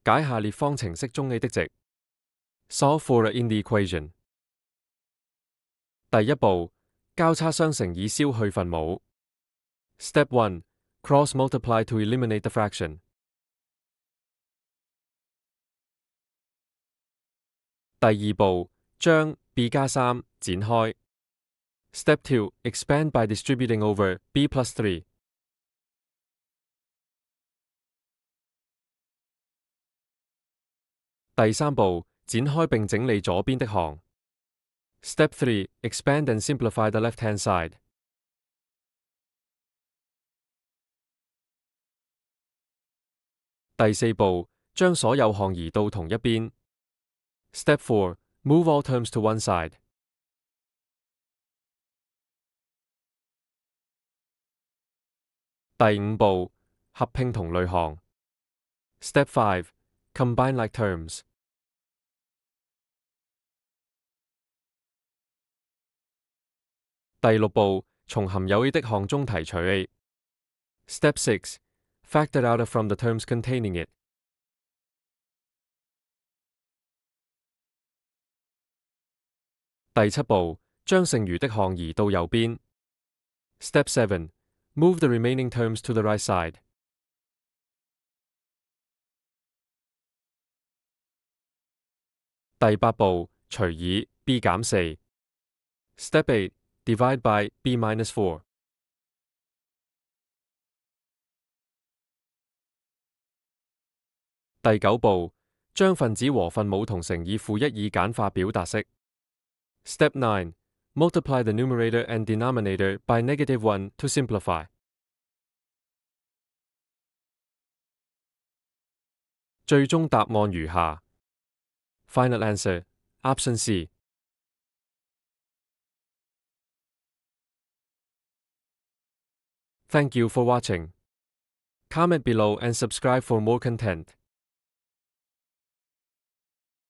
解下列方程式中 a 的值。Solve for a in the equation。第一步，交叉相乘以消去分母。Step 1. Cross multiply to eliminate the fraction。第二步，將 b 加3展開。Step 2. Expand by distributing over b plus 3。第三步，展開並整理左邊的項。Step 3. Expand and simplify the left-hand side。第四步，將所有項移到同一邊。Step 4. Move all terms to one side。第五步，合併同類項。Step 5. Combine like terms。第六步，從含有 a 的項中提取 a。Step 6. Factor out from the terms containing it。第七步，將剩餘的項移到右邊。Step 7. Move the remaining terms to the right side。第八步，除以 b 減4。Step 8. Divide by b minus 4。第九步，將分子和分母同乘以負1以簡化表達式。Step 9. Multiply the numerator and denominator by -1 to simplify。最終答案如下。Final answer, Option C。Thank you for watching. Comment below and subscribe for more content.